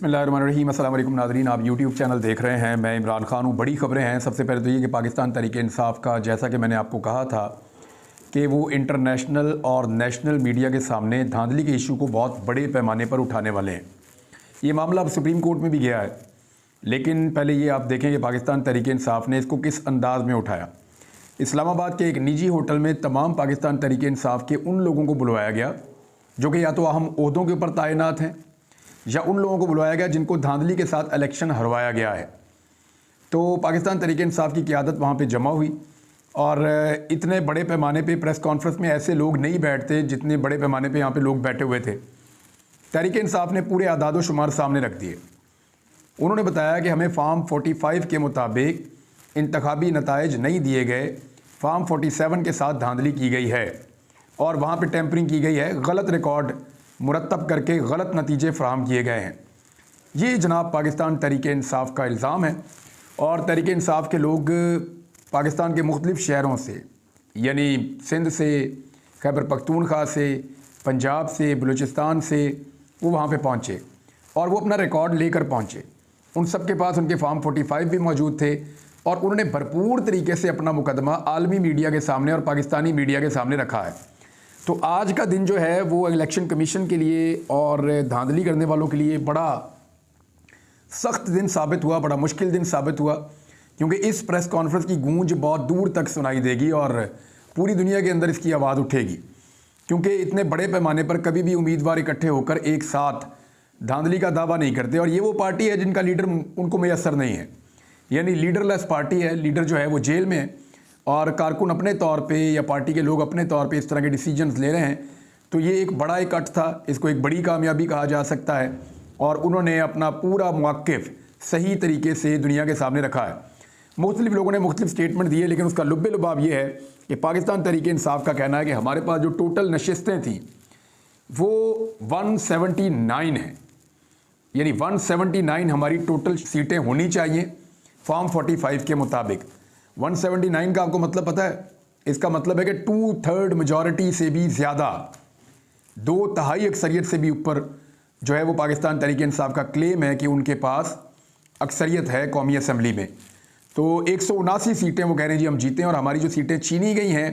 बिस्मिल्लाहिर्रहमानिर्रहीम। अस्सलाम वालेकुम नाज़रीन, आप यूट्यूब चैनल देख रहे हैं। मैं इमरान खान हूँ। बड़ी खबरें हैं। सबसे पहले तो ये कि पाकिस्तान तहरीक इंसाफ का, जैसा कि मैंने आपको कहा था कि वो इंटरनेशनल और नेशनल मीडिया के सामने धांधली के इशू को बहुत बड़े पैमाने पर उठाने वाले हैं। ये मामला अब सुप्रीम कोर्ट में भी गया है, लेकिन पहले ये आप देखें कि पाकिस्तान तहरीक इंसाफ ने इसको किस अंदाज में उठाया। इस्लामाबाद के एक निजी होटल में तमाम पाकिस्तान तहरीक इंसाफ के उन लोगों को बुलवाया गया जो कि या तो अहम ओहदों के ऊपर तैनात हैं, या उन लोगों को बुलवाया गया जिनको धांधली के साथ इलेक्शन हरवाया गया है। तो पाकिस्तान तहरीक इंसाफ की क़यादत वहाँ पे जमा हुई, और इतने बड़े पैमाने पे प्रेस कॉन्फ्रेंस में ऐसे लोग नहीं बैठते जितने बड़े पैमाने पे यहाँ पे लोग बैठे हुए थे। तहरीक इंसाफ ने पूरे आदाद व शुमार सामने रख दिए। उन्होंने बताया कि हमें फार्म 45 के मुताबिक इंतखाबी नताइज नहीं दिए गए, फार्म 47 के साथ धांधली की गई है और वहाँ पर टेम्परिंग की गई है, गलत रिकॉर्ड मुरतब करके गलत नतीजे फ़राहम किए गए हैं। ये जनाब पाकिस्तान तहरीक इंसाफ का इल्ज़ाम है। और तहरीक इंसाफ के लोग पाकिस्तान के मुख्तलिफ़ शहरों से, यानी सिंध से, खैबर पख्तूनख्वा से, पंजाब से, बलूचिस्तान से वो वहाँ पे पहुँचे और वो अपना रिकॉर्ड लेकर पहुँचे। उन सब के पास उनके फार्म 45 भी मौजूद थे और उन्होंने भरपूर तरीके से अपना मुकदमा आलमी मीडिया के सामने और पाकिस्तानी मीडिया के सामने रखा है। तो आज का दिन जो है वो इलेक्शन कमीशन के लिए और धांधली करने वालों के लिए बड़ा सख्त दिन साबित हुआ, बड़ा मुश्किल दिन साबित हुआ, क्योंकि इस प्रेस कॉन्फ्रेंस की गूंज बहुत दूर तक सुनाई देगी और पूरी दुनिया के अंदर इसकी आवाज़ उठेगी। क्योंकि इतने बड़े पैमाने पर कभी भी उम्मीदवार इकट्ठे होकर एक साथ धांधली का दावा नहीं करते, और ये वो पार्टी है जिनका लीडर उनको मैसर नहीं है, यानी लीडरलेस पार्टी है। लीडर जो है वो जेल में है और कारकुन अपने तौर पे या पार्टी के लोग अपने तौर पे इस तरह के डिसीजंस ले रहे हैं। तो ये एक बड़ा इकट्ठ था, इसको एक बड़ी कामयाबी कहा जा सकता है, और उन्होंने अपना पूरा मौक़िफ़ सही तरीके से दुनिया के सामने रखा है। मुख्तलिफ़ लोगों ने मुख्तलिफ़ स्टेटमेंट दिए, लेकिन उसका लुब्बे लुबाब ये है कि पाकिस्तान तहरीक इंसाफ का कहना है कि हमारे पास जो टोटल नशिस्तें थीं वो 179 हैं, यानी 179 हमारी टोटल सीटें होनी चाहिए फॉर्म 45 के मुताबिक। 179 का आपको मतलब पता है? इसका मतलब है कि 2/3 मेजॉरिटी से भी ज़्यादा, 2/3 अक्सरियत से भी ऊपर जो है वो पाकिस्तान तहरीक इंसाफ का क्लेम है कि उनके पास अक्सरियत है कौमी असम्बली में। तो 179 सीटें वो कह रहे हैं जी हम जीते हैं, और हमारी जो सीटें छीनी गई हैं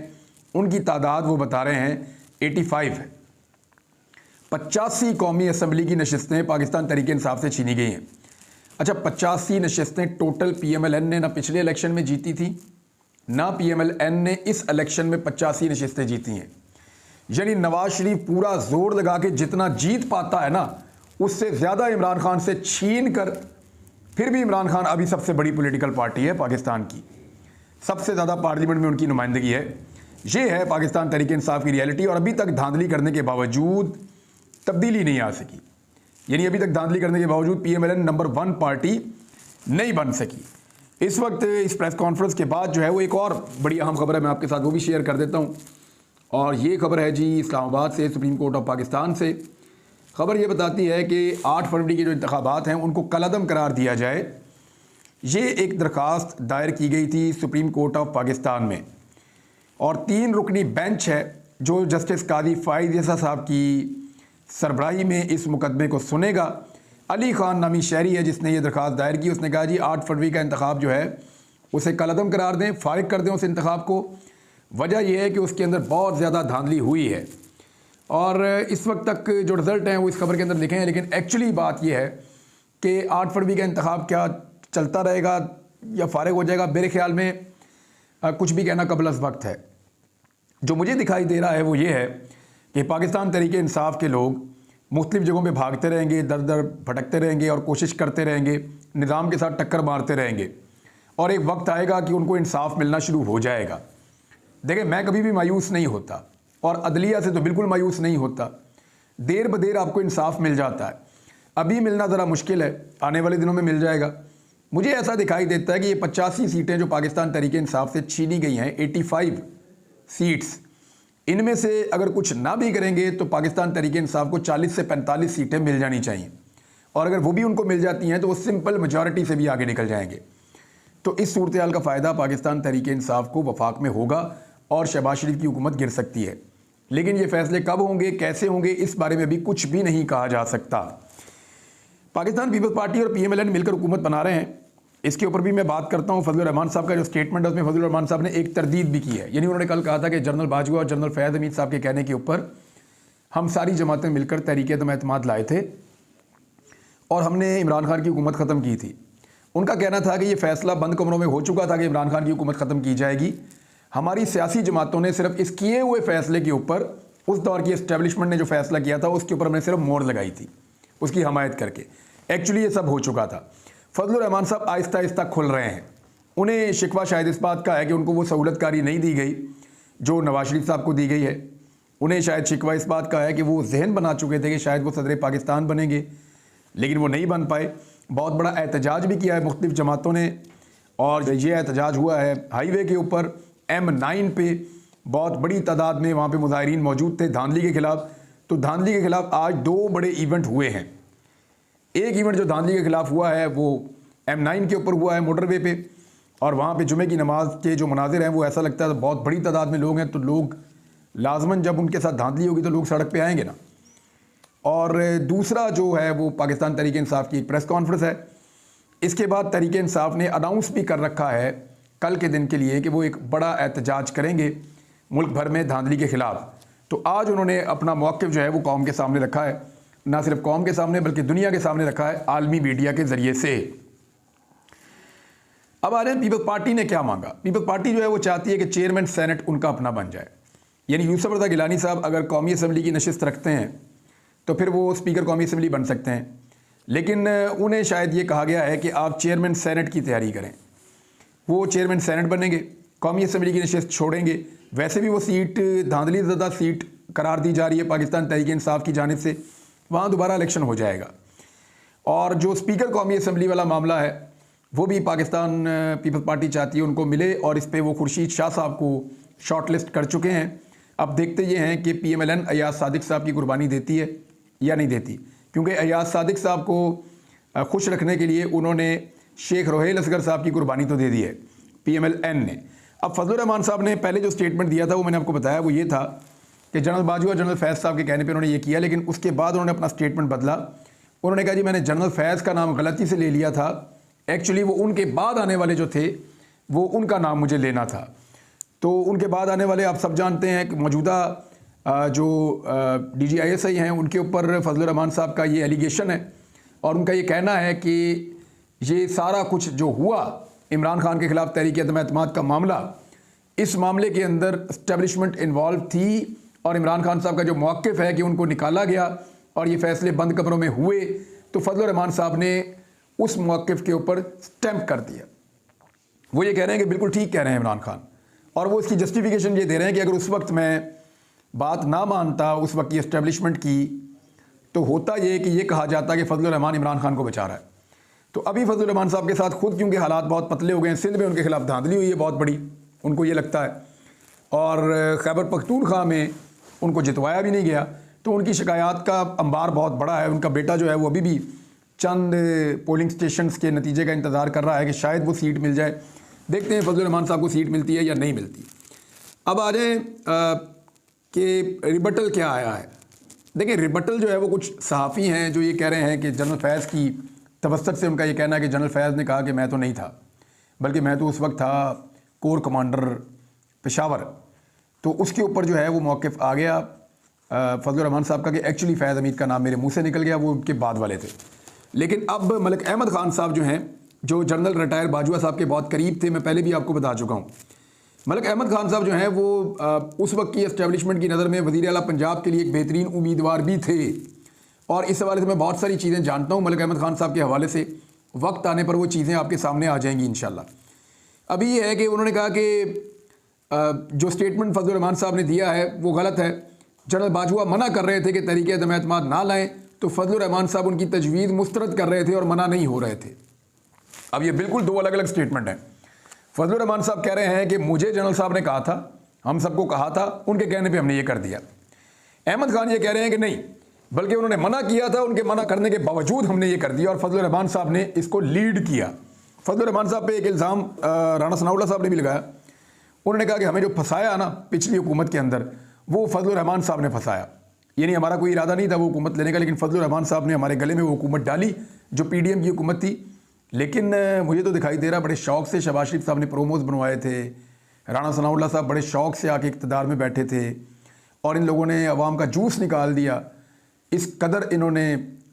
उनकी तादाद वो बता रहे हैं 85 है। 85 कौमी असम्बली की नशिस्तें पाकिस्तान तहरीक इंसाफ से छीनी गई हैं। अच्छा, 85 नशिस्तें टोटल PMLN ने ना पिछले इलेक्शन में जीती थी, ना PMLN ने इस इलेक्शन में 85 नशिस्तें जीती हैं। यानी नवाज शरीफ पूरा जोर लगा के जितना जीत पाता है ना, उससे ज़्यादा इमरान खान से छीन कर, फिर भी इमरान खान अभी सबसे बड़ी पॉलिटिकल पार्टी है पाकिस्तान की, सबसे ज़्यादा पार्लियामेंट में उनकी नुमाइंदगी है। ये है पाकिस्तान तहरीक इंसाफ की रियलिटी, और अभी तक धांधली करने के बावजूद तब्दीली नहीं आ सकी। यानी अभी तक धांधली करने के बावजूद PMLN नंबर 1 पार्टी नहीं बन सकी। इस वक्त इस प्रेस कॉन्फ्रेंस के बाद जो है वो एक और बड़ी अहम खबर है, मैं आपके साथ वो भी शेयर कर देता हूँ। और ये खबर है जी इस्लामाबाद से, सुप्रीम कोर्ट ऑफ पाकिस्तान से। खबर ये बताती है कि 8 फरवरी के जो इंतखाबात हैं उनको कलअदम करार दिया जाए। ये एक दरख्वास्त दायर की गई थी सुप्रीम कोर्ट ऑफ पाकिस्तान में, और 3 रुकनी बेंच है जो जस्टिस कादी फ़ाइज़ ईसा साहब की सरबराही में इस मुकदमे को सुनेगा। अली ख़ान नामी शहरी है जिसने ये दरख्वास्त दायर की। उसने कहा जी 8 फरवरी का इंतखाब जो है उसे कलअदम करार दें, फ़ारिग कर दें उस इंतखाब को। वजह यह है कि उसके अंदर बहुत ज़्यादा धांधली हुई है, और इस वक्त तक जो रिज़ल्ट हैं वो इस खबर के अंदर लिखे हैं, लेकिन एक्चुअली बात यह है कि 8 फरवरी का इंतखाब क्या चलता रहेगा या फ़ारिग हो जाएगा, मेरे ख्याल में कुछ भी कहना कबल अज़ वक्त है। जो मुझे दिखाई दे रहा है वो ये है कि पाकिस्तान तहरीक इंसाफ के लोग मुख्तलिफ़ जगहों पे भागते रहेंगे, दर दर भटकते रहेंगे और कोशिश करते रहेंगे, निज़ाम के साथ टक्कर मारते रहेंगे, और एक वक्त आएगा कि उनको इंसाफ मिलना शुरू हो जाएगा। देखिए, मैं कभी भी मायूस नहीं होता, और अदलिया से तो बिल्कुल मायूस नहीं होता। देर ब देर आपको इंसाफ मिल जाता है। अभी मिलना ज़रा मुश्किल है, आने वाले दिनों में मिल जाएगा। मुझे ऐसा दिखाई देता है कि ये 85 सीटें जो पाकिस्तान तहरीक इंसाफ से छीनी गई हैं, 85 सीट्स, इनमें से अगर कुछ ना भी करेंगे तो पाकिस्तान तहरीक इंसाफ को 40 से 45 सीटें मिल जानी चाहिए, और अगर वो भी उनको मिल जाती हैं तो वो सिंपल मेजॉरिटी से भी आगे निकल जाएंगे। तो इस सूरत हाल का फ़ायदा पाकिस्तान तहरीक इंसाफ को वफाक में होगा और शहबाज शरीफ की हुकूमत गिर सकती है। लेकिन ये फ़ैसले कब होंगे, कैसे होंगे, इस बारे में भी कुछ भी नहीं कहा जा सकता। पाकिस्तान पीपल्स पार्टी और PMLN मिलकर हुकूमत बना रहे हैं, इसके ऊपर भी मैं बात करता हूँ। फजलुर रहमान साहब का जो स्टेटमेंट है उसमें फजलुर रहमान साहब ने एक तरदीद भी की है, यानी उन्होंने कल कहा था कि जनरल बाजवा और जनरल फैज़ हमीद साहब के कहने के ऊपर हम सारी जमातें मिलकर तहरीक-ए-एतमाद लाए थे और हमने इमरान खान की हुकूमत ख़त्म की थी। उनका कहना था कि ये फ़ैसला बंद कमरों में हो चुका था कि इमरान खान की हुकूमत ख़त्म की जाएगी। हमारी सियासी जमातों ने सिर्फ इस किए हुए फ़ैसले के ऊपर, उस दौर की इस्टेब्लिशमेंट ने जो फ़ैसला किया था उसके ऊपर हमने सिर्फ मोहर लगाई थी, उसकी हमायत करके। एक्चुअली ये सब हो चुका था। फजलुर रहमान साहब आहिस्ता आहिस्ता खुल रहे हैं। उन्हें शिकवा शायद इस बात का है कि उनको वो सहूलतकारी नहीं दी गई जो नवाज शरीफ साहब को दी गई है। उन्हें शायद शिकवा इस बात का है कि वो जहन बना चुके थे कि शायद वो सदर पाकिस्तान बनेंगे, लेकिन वो नहीं बन पाए। बहुत बड़ा एहतजाज भी किया है मुख्तलिफ जमातों ने, और ये एहतजाज हुआ है हाईवे के ऊपर M9 पे। बहुत बड़ी तादाद में वहाँ पे मुजाहिरीन मौजूद थे धांधली के ख़िलाफ़। तो धांधली के ख़िलाफ़ आज 2 बड़े इवेंट हुए हैं। एक इवेंट जो धांधली के ख़िलाफ़ हुआ है वो M9 के ऊपर हुआ है मोटरवे पे, और वहाँ पे जुमे की नमाज के जो मनाजिर हैं वो ऐसा लगता है बहुत बड़ी तादाद में लोग हैं, तो लोग लाजमन जब उनके साथ धांधली होगी तो लोग सड़क पे आएंगे ना। और दूसरा जो है वो पाकिस्तान तहरीक इंसाफ की एक प्रेस कॉन्फ्रेंस है। इसके बाद तहरीक इंसाफ ने अनाउंस भी कर रखा है कल के दिन के लिए कि वो एक बड़ा एहतजाज करेंगे मुल्क भर में धांधली के ख़िलाफ़। तो आज उन्होंने अपना मौक़िफ़ जो है वो कौम के सामने रखा है, ना सिर्फ कौम के सामने बल्कि दुनिया के सामने रखा है आलमी मीडिया के ज़रिए से। अब आ रहे हैं पीपल्स पार्टी ने क्या मांगा। पीपल्स पार्टी जो है वो चाहती है कि चेयरमैन सेनेट उनका अपना बन जाए, यानी यूसुफ रज़ा गिलानी साहब अगर कौमी असम्बली की नशिस्त रखते हैं तो फिर वो स्पीकर कौमी असम्बली बन सकते हैं, लेकिन उन्हें शायद ये कहा गया है कि आप चेयरमैन सेनेट की तैयारी करें। वो चेयरमैन सेनेट बनेंगे, कौमी असम्बली की नशिस्त छोड़ेंगे। वैसे भी वो सीट धांधली ज़दा सीट करार दी जा रही है पाकिस्तान तहरीक इंसाफ की जानिब से, वहाँ दोबारा इलेक्शन हो जाएगा। और जो स्पीकर कौमी असम्बली वाला मामला है वो भी पाकिस्तान पीपल्स पार्टी चाहती है उनको मिले, और इस पर वो खुर्शीद शाह साहब को शॉर्ट लिस्ट कर चुके हैं। अब देखते ये हैं कि PMLN अयाज सादिक साहब की कुर्बानी देती है या नहीं देती, क्योंकि अयाज सादिक साहब को खुश रखने के लिए उन्होंने शेख रोहेल असगर साहब की कुर्बानी तो दे दी है PMLN ने। अब फजलुर रहमान साहब ने पहले जो स्टेटमेंट दिया था वो मैंने आपको बताया, वो ये था कि जनरल बाजवा जनरल फैज़ साहब के कहने पे उन्होंने ये किया, लेकिन उसके बाद उन्होंने अपना स्टेटमेंट बदला। उन्होंने कहा जी मैंने जनरल फैज़ का नाम गलती से ले लिया था, एक्चुअली वो उनके बाद आने वाले जो थे वो उनका नाम मुझे लेना था। तो उनके बाद आने वाले आप सब जानते हैं कि मौजूदा जो DGISI हैं उनके ऊपर फजलुर रहमान साहब का ये एलिगेशन है, और उनका ये कहना है कि ये सारा कुछ जो हुआ इमरान खान के ख़िलाफ़ तहरीक-ए-एतमाद का मामला, इस मामले के अंदर इस्टेब्लिशमेंट इन्वॉल्व थी, और इमरान खान साहब का जो मौक़िफ़ है कि उनको निकाला गया और ये फ़ैसले बंद कमरों में हुए, तो फजलुर रहमान साहब ने उस मौक़िफ़ के ऊपर स्टैंप कर दिया। वो ये कह रहे हैं कि बिल्कुल ठीक कह रहे हैं इमरान खान, और वो इसकी जस्टिफिकेशन ये दे रहे हैं कि अगर उस वक्त मैं बात ना मानता उस वक्त की इस्टेब्लिशमेंट की, तो होता ये कि ये कहा जाता कि फजलुर रहमान इमरान खान को बचा रहा है। तो अभी फजलुर रहमान साहब के साथ खुद क्योंकि हालात बहुत पतले हो गए हैं, सिंध में उनके खिलाफ धांधली हुई है बहुत बड़ी, उनको ये लगता है, और खैबर पख्तूनख्वा में उनको जितवाया भी नहीं गया, तो उनकी शिकायत का अंबार बहुत बड़ा है। उनका बेटा जो है वो अभी भी चंद पोलिंग स्टेशंस के नतीजे का इंतज़ार कर रहा है कि शायद वो सीट मिल जाए। देखते हैं फजलुर रहमान साहब को सीट मिलती है या नहीं मिलती। अब आ जाए कि रिबटल क्या आया है। देखिए रिबटल जो है वो कुछ सहाफ़ी हैं जो ये कह रहे हैं कि जनरल फैज़ की तवस्सुत से उनका ये कहना है कि जनरल फैज़ ने कहा कि मैं तो नहीं था, बल्कि मैं तो उस वक्त था कोर कमांडर पेशावर। तो उसके ऊपर जो है वो मौक़िफ़ आ गया फजलुर रहमान साहब का कि एक्चुअली फैज़ हमीद का नाम मेरे मुंह से निकल गया, वो उनके बाद वाले थे। लेकिन अब मलिक अहमद ख़ान साहब जो हैं, जो जनरल रिटायर बाजवा साहब के बहुत करीब थे, मैं पहले भी आपको बता चुका हूँ, मलिक अहमद ख़ान साहब जो हैं वो उस वक्त की एस्टेब्लिशमेंट की नज़र में वज़ीर आला पंजाब के लिए एक बेहतरीन उम्मीदवार भी थे, और इस हवाले से मैं बहुत सारी चीज़ें जानता हूँ मलिक अहमद ख़ान साहब के हवाले से। वक्त आने पर वो चीज़ें आपके सामने आ जाएंगी इंशाल्लाह। अभी ये है कि उन्होंने कहा कि जो स्टेटमेंट फजलुर रहमान साहब ने दिया है वो गलत है। जनरल बाजवा मना कर रहे थे कि तहरीक-ए-एतमाद ना लाएं, तो फजलुर रहमान साहब उनकी तजवीज़ मुस्तरद कर रहे थे और मना नहीं हो रहे थे। अब ये बिल्कुल 2 अलग अलग स्टेटमेंट हैं। फजलुर रहमान साहब कह रहे हैं कि मुझे जनरल साहब ने कहा था, हम सबको कहा था, उनके कहने पे हमने ये कर दिया। अहमद खान ये कह रहे हैं कि नहीं, बल्कि उन्होंने मना किया था, उनके मना करने के बावजूद हमने ये कर दिया, और फजलुर रहमान साहब ने इसको लीड किया। फजलुर रहमान साहब पे एक इल्ज़ाम राना सनाउल्लाह साहब ने भी लगाया। उन्होंने कहा कि हमें जो फंसाया ना पिछली हुकूमत के अंदर, वो फजलुर रहमान साहब ने फंसाया, यानी हमारा कोई इरादा नहीं था वो हुकूमत लेने का, लेकिन फजलुर रहमान साहब ने हमारे गले में वो हुकूमत डाली जो पीडीएम की हुकूमत थी। लेकिन मुझे तो दिखाई दे रहा बड़े शौक से शहबाज शरीफ साहब ने प्रोमोज बनवाए थे, राणा सनाउल्लाह साहब बड़े शौक से आके इक़्तिदार में बैठे थे और इन लोगों ने अवाम का जूस निकाल दिया। इस कदर इन्होंने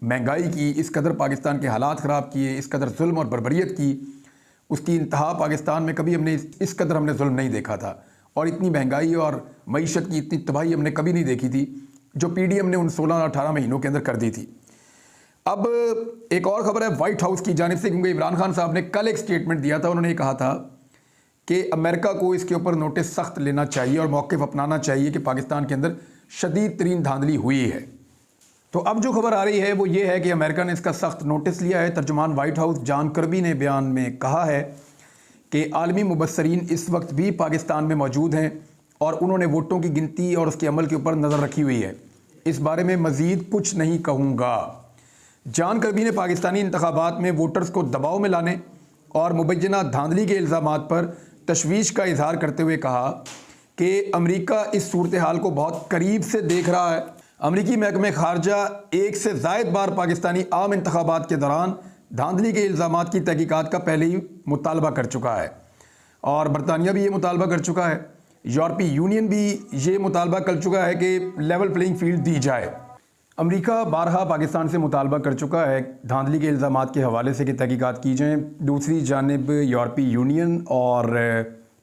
महंगाई की, इस कदर पाकिस्तान के हालात ख़राब किए, इस कदर जुल्म और बर्बरियत की, उसकी इंतहा पाकिस्तान में कभी हमने इस कदर हमने जुल्म नहीं देखा था और इतनी महंगाई और मईशत की इतनी तबाही हमने कभी नहीं देखी थी जो पीडीएम ने उन 16-18 महीनों के अंदर कर दी थी। अब एक और ख़बर है वाइट हाउस की जानिब से, क्योंकि इमरान खान साहब ने कल एक स्टेटमेंट दिया था। उन्होंने कहा था कि अमेरिका को इसके ऊपर नोटिस सख्त लेना चाहिए और मौक़िफ़ अपनाना चाहिए कि पाकिस्तान के अंदर शदीद तरीन धांधली हुई है। तो अब जो खबर आ रही है वो ये है कि अमेरिका ने इसका सख्त नोटिस लिया है। तर्जुमान वाइट हाउस जॉन कर्बी ने बयान में कहा है कि आलमी मुबस्सरीन इस वक्त भी पाकिस्तान में मौजूद हैं और उन्होंने वोटों की गिनती और उसके अमल के ऊपर नज़र रखी हुई है। इस बारे में मज़ीद कुछ नहीं कहूँगा। जॉन कर्बी ने पाकिस्तानी इंतखाबात में वोटर्स को दबाव में लाने और मुबैना धांधली के इल्ज़ामात पर तशवीश का इजहार करते हुए कहा कि अमेरिका इस सूरत हाल को बहुत करीब से देख रहा है। अमरीकी महकमे खारजा एक से ज़ायद बार पाकिस्तानी आम इंतखाबात के दौरान धांधली के इल्ज़ामात की तहकीकात का पहले ही मुतालबा कर चुका है और बरतानिया भी ये मुतालबा कर चुका है। यूरोपीय यूनियन भी ये मुतालबा कर चुका है कि लेवल प्लेइंग फील्ड दी जाए। अमेरिका बारहा पाकिस्तान से मुतालबा कर चुका है धांधली के इल्ज़ामात के हवाले से कि तहकीकात की जाएँ। दूसरी जानिब यूरोपीय यूनियन और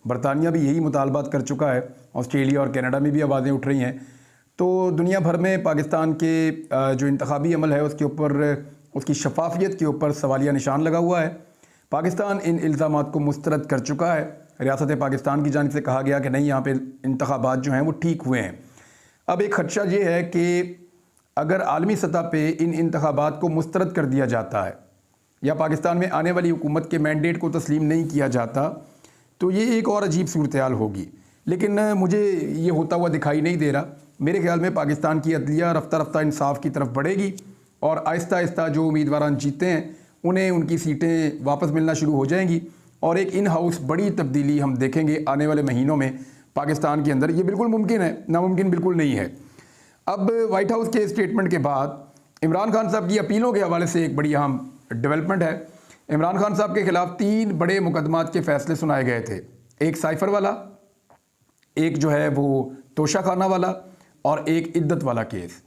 बरतानिया भी यही मुतालबात कर चुका है। ऑस्ट्रेलिया और कनाडा में भी आवाज़ें उठ रही हैं। तो दुनिया भर में पाकिस्तान के जो इंतखाबी अमल है उसके ऊपर, उसकी शफाफियत के ऊपर सवालिया निशान लगा हुआ है। पाकिस्तान इन इल्ज़ामात को मुस्तरद कर चुका है। रियासत पाकिस्तान की जानिब से कहा गया कि नहीं, यहाँ पे इंतखाबात जो हैं वो ठीक हुए हैं। अब एक खदशा ये है कि अगर आलमी सतह पे इन इंतखाबात को मुस्तरद कर दिया जाता है या पाकिस्तान में आने वाली हुकूमत के मैंडेट को तस्लीम नहीं किया जाता तो ये एक और अजीब सूरत हाल होगी। लेकिन मुझे ये होता हुआ दिखाई नहीं दे रहा। मेरे ख्याल में पाकिस्तान की अदलिया रफ्ता रफ्ता इंसाफ की तरफ बढ़ेगी और आहिस्ता आहिस्ता जो उम्मीदवार जीते हैं उन्हें उनकी सीटें वापस मिलना शुरू हो जाएंगी और एक इन हाउस बड़ी तब्दीली हम देखेंगे आने वाले महीनों में पाकिस्तान के अंदर। ये बिल्कुल मुमकिन है, नामुमकिन बिल्कुल नहीं है। अब वाइट हाउस के स्टेटमेंट के बाद इमरान खान साहब की अपीलों के हवाले से एक बड़ी अहम डेवलपमेंट है। इमरान खान साहब के खिलाफ 3 बड़े मुकदमात के फैसले सुनाए गए थे। एक साइफर वाला, एक जो है वो तोशाखाना वाला और एक इद्दत वाला केस।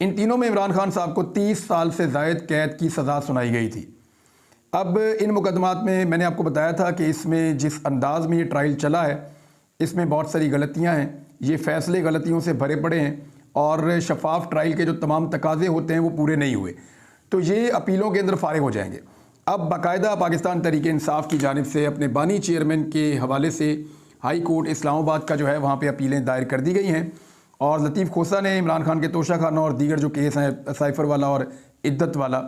इन तीनों में इमरान खान साहब को 30 साल से ज़ायद कैद की सज़ा सुनाई गई थी। अब इन मुकदमात में मैंने आपको बताया था कि इसमें जिस अंदाज़ में ये ट्रायल चला है इसमें बहुत सारी गलतियां हैं। ये फ़ैसले गलतियों से भरे पड़े हैं और शफाफ ट्रायल के जो तमाम तकाज़े होते हैं वो पूरे नहीं हुए। तो ये अपीलों के अंदर फारिग हो जाएंगे। अब बाकायदा पाकिस्तान तहरीक इंसाफ की जानिब से अपने बानी चेयरमैन के हवाले से हाई कोर्ट इस्लामाबाद का जो है वहाँ पर अपीलें दायर कर दी गई हैं और लतीफ़ खोसा ने इमरान खान के तोशाखाना और दीगर जो केस हैं साइफर वाला और इद्दत वाला,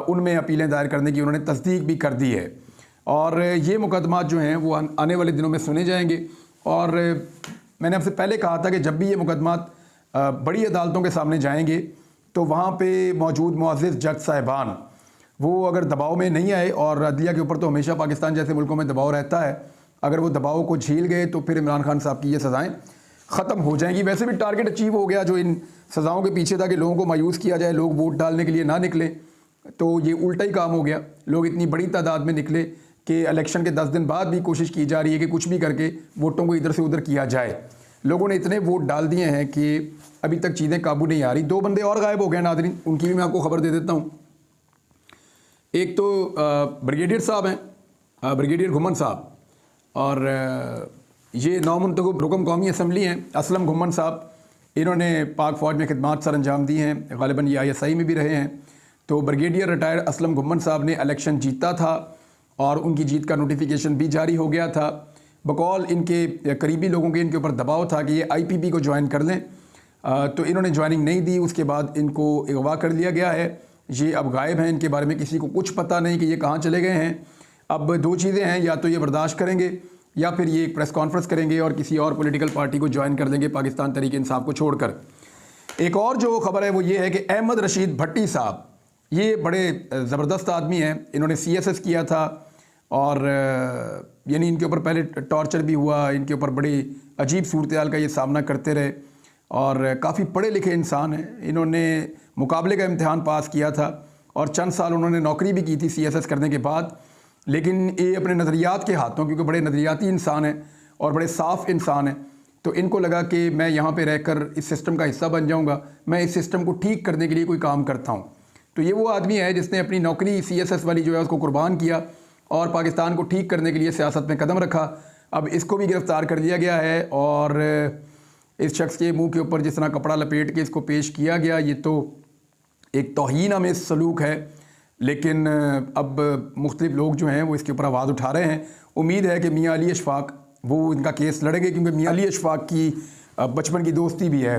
उनमें अपीलें दायर करने की उन्होंने तस्दीक भी कर दी है और ये मुकदमात जो हैं वो आने वाले दिनों में सुने जाएंगे। और मैंने आपसे पहले कहा था कि जब भी ये मुकदमात बड़ी अदालतों के सामने जाएंगे तो वहाँ पे मौजूद मुअज़्ज़िज़ जज साहिबान वो अगर दबाव में नहीं आए, और अदलिया के ऊपर तो हमेशा पाकिस्तान जैसे मुल्कों में दबाव रहता है, अगर वो दबाव को झेल गए तो फिर इमरान खान साहब की ये सज़ाएँ ख़त्म हो जाएंगी। वैसे भी टारगेट अचीव हो गया जो इन सज़ाओं के पीछे था कि लोगों को मायूस किया जाए, लोग वोट डालने के लिए ना निकले, तो ये उल्टा ही काम हो गया। लोग इतनी बड़ी तादाद में निकले कि इलेक्शन के 10 दिन बाद भी कोशिश की जा रही है कि कुछ भी करके वोटों को इधर से उधर किया जाए। लोगों ने इतने वोट डाल दिए हैं कि अभी तक चीज़ें काबू नहीं आ रही। 2 बंदे और गायब हो गए नाज़रीन, उनकी भी मैं आपको खबर दे देता हूँ। एक तो ब्रिगेडियर साहब हैं, ब्रिगेडियर घुमन साहब, और ये नौमुंतखब रुकन कौमी असम्बली हैं असलम घुमन साहब। इन्होंने पाक फ़ौज में खिदमात सर अंजाम दी हैं, ग़ालिबन ये ISI में भी रहे हैं। तो ब्रिगेडियर रिटायर्ड असलम घुमन साहब ने इलेक्शन जीता था और उनकी जीत का नोटिफिकेशन भी जारी हो गया था। बकौल इनके करीबी लोगों के इनके ऊपर दबाव था कि ये IPP को ज्वाइन कर लें, तो इन्होंने ज्वाइनिंग नहीं दी। उसके बाद इनको अगवा कर लिया गया है। ये अब गायब हैं, इनके बारे में किसी को कुछ पता नहीं कि ये कहाँ चले गए हैं। अब 2 चीज़ें हैं, या तो ये बर्दाश्त करेंगे या फिर ये एक प्रेस कॉन्फ्रेंस करेंगे और किसी और पॉलिटिकल पार्टी को ज्वाइन कर देंगे पाकिस्तान तहरीक इंसाफ को छोड़कर। एक और जो खबर है वो ये है कि अहमद रशीद भट्टी साहब, ये बड़े ज़बरदस्त आदमी हैं। इन्होंने CSS किया था और यानी इनके ऊपर पहले टॉर्चर भी हुआ, इनके ऊपर बड़ी अजीब सूरत हाल का ये सामना करते रहे और काफ़ी पढ़े लिखे इंसान हैं। इन्होंने मुकाबले का इम्तिहान पास किया था और चंद साल उन्होंने नौकरी भी की थी CSS करने के बाद। लेकिन ये अपने नज़रियात के हाथों, क्योंकि बड़े नज़रियाती इंसान हैं और बड़े साफ़ इंसान हैं, तो इनको लगा कि मैं यहाँ पे रहकर इस सिस्टम का हिस्सा बन जाऊँगा, मैं इस सिस्टम को ठीक करने के लिए कोई काम करता हूँ। तो ये वो आदमी है जिसने अपनी नौकरी CSS वाली जो है उसको कुर्बान किया और पाकिस्तान को ठीक करने के लिए सियासत में कदम रखा। अब इसको भी गिरफ़्तार कर लिया गया है और इस शख्स के मुंह के ऊपर जिस तरह कपड़ा लपेट के इसको पेश किया गया, ये तो एक तौहीन आमेज़ सलूक है। लेकिन अब मुख्तलिफ लोग जो हैं वो इसके ऊपर आवाज़ उठा रहे हैं। उम्मीद है कि मियाँ अली अशफाक वो इनका केस लड़ेंगे, क्योंकि मियाँ अली अशफाक की बचपन की दोस्ती भी है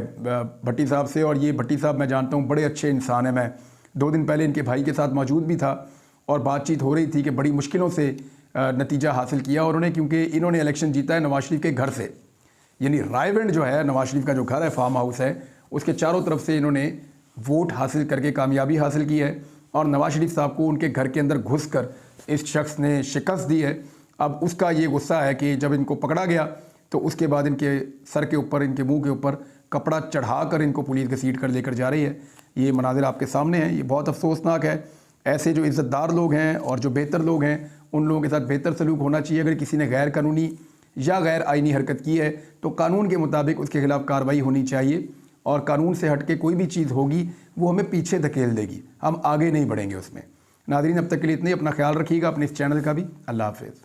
भट्टी साहब से, और ये भट्टी साहब मैं जानता हूँ बड़े अच्छे इंसान हैं। मैं 2 दिन पहले इनके भाई के साथ मौजूद भी था और बातचीत हो रही थी कि बड़ी मुश्किलों से नतीजा हासिल किया उन्होंने, क्योंकि इन्होंने इलेक्शन जीता है नवाज शरीफ के घर से। यानी रायविंड जो है नवाज शरीफ का जो घर है, फार्म हाउस है, उसके चारों तरफ से इन्होंने वोट हासिल करके कामयाबी हासिल की है और नवाज शरीफ साहब को उनके घर के अंदर घुसकर इस शख्स ने शिकस्त दी है। अब उसका ये गुस्सा है कि जब इनको पकड़ा गया तो उसके बाद इनके सर के ऊपर, इनके मुंह के ऊपर कपड़ा चढ़ाकर इनको पुलिस घसीट कर लेकर जा रही है। ये मनाजिर आपके सामने हैं। ये बहुत अफसोसनाक है। ऐसे जो इज़्ज़तदार लोग हैं और जो बेहतर लोग हैं, उन लोगों के साथ बेहतर सलूक होना चाहिए। अगर किसी ने गैर कानूनी या गैर आइनी हरकत की है तो कानून के मुताबिक उसके ख़िलाफ़ कार्रवाई होनी चाहिए, और कानून से हट के कोई भी चीज़ होगी वो हमें पीछे धकेल देगी, हम आगे नहीं बढ़ेंगे उसमें। नाज़रीन, अब तक के लिए इतने। अपना ख्याल रखिएगा, अपने इस चैनल का भी। अल्लाह हाफ़िज़।